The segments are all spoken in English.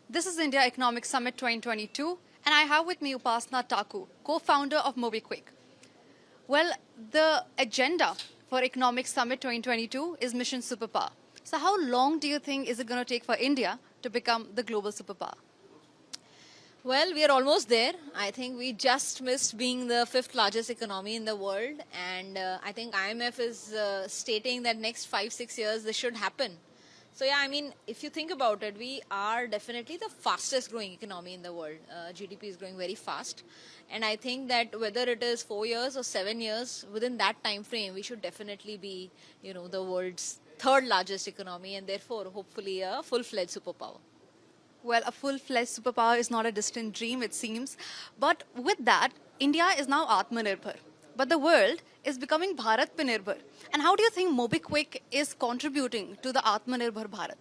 This is India Economic Summit 2022, and I have with me Upasana Taku, co-founder of Mobikwik. Well, the agenda for Economic Summit 2022 is Mission Superpower. So how long do you think is it going to take for India to become the global superpower? Well, we are almost there. I think we just missed being the fifth largest economy in the world, and I think IMF is stating that next 5-6 years this should happen. So yeah, I mean, if you think about it, we are definitely the fastest growing economy in the world. GDP is growing very fast, and I think that whether it is 4 years or 7 years, within that time frame, we should definitely be, the world's third largest economy, and therefore, hopefully, a full-fledged superpower. Well, a full-fledged superpower is not a distant dream, it seems. But with that, India is now Aatmanirbhar. But the world is becoming Bharat Nirbhar. And how do you think Mobikwik is contributing to the Aatmanirbhar Bharat?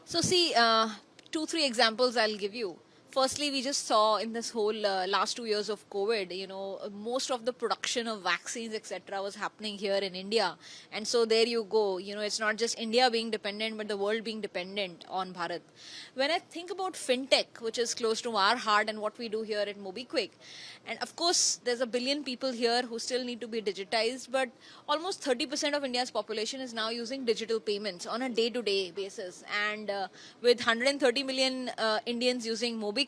So see, 2-3 examples I'll give you. Firstly, we just saw in this whole last 2 years of COVID, most of the production of vaccines, etc., was happening here in India. And so there you go, it's not just India being dependent, but the world being dependent on Bharat. When I think about fintech, which is close to our heart and what we do here at Mobikwik, and of course, there's a billion people here who still need to be digitized, but almost 30% of India's population is now using digital payments on a day-to-day basis. And with 130 million Indians using Mobikwik,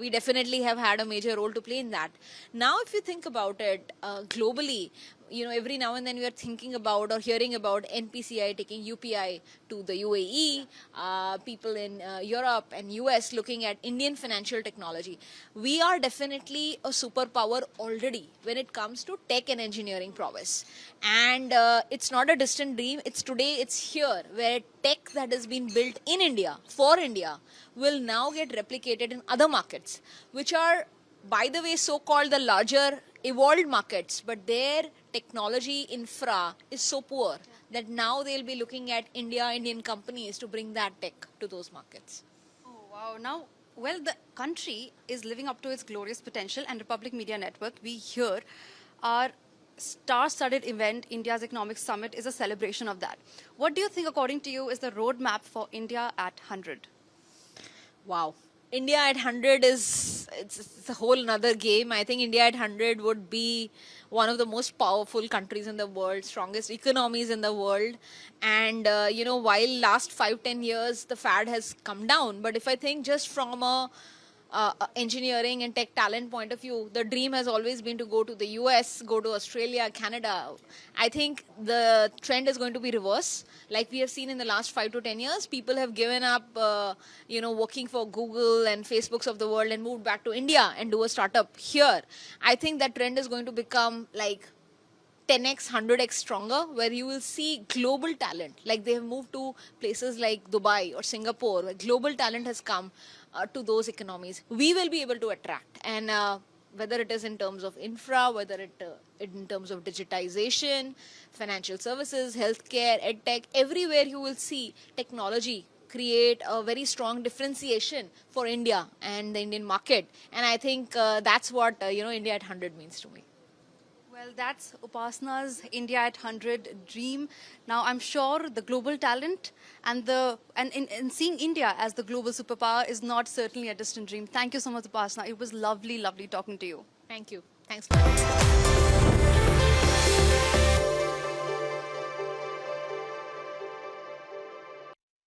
we definitely have had a major role to play in that. Now, if you think about it globally, every now and then we are thinking about or hearing about NPCI taking UPI to the UAE, people in Europe and US looking at Indian financial technology. We are definitely a superpower already when it comes to tech and engineering prowess. And it's not a distant dream. It's today, it's here, where tech that has been built in India, for India, will now get replicated in other markets, which are, by the way, so-called the larger evolved markets, but their technology infra is so poor that now they'll be looking at Indian companies to bring that tech to those markets. Oh, wow. Now, well, the country is living up to its glorious potential, and Republic Media Network, we here, our star-studded event, India's Economic Summit, is a celebration of that. What do you think, according to you, is the roadmap for India at 100? Wow. India at 100 it's a whole another game. I think India at 100 would be one of the most powerful countries in the world, strongest economies in the world. And, while last 5-10 years, the fad has come down. But if I think just from a engineering and tech talent point of view, the dream has always been to go to the US, go to Australia, Canada. I think the trend is going to be reverse. Like we have seen in the last 5 to 10 years, people have given up, working for Google and Facebooks of the world and moved back to India and do a startup here. I think that trend is going to become like 10x, 100x stronger, where you will see global talent. Like they have moved to places like Dubai or Singapore, where global talent has come to those economies. We will be able to attract, and whether it is in terms of infra, whether it in terms of digitization, financial services, healthcare, edtech, everywhere you will see technology create a very strong differentiation for India and the Indian market. And I think that's what India at 100 means to me. Well, that's Upasana's India at 100 dream. Now, I'm sure the global talent and in seeing India as the global superpower is not certainly a distant dream. Thank you so much, Upasana. It was lovely, lovely talking to you. Thank you. Thanks for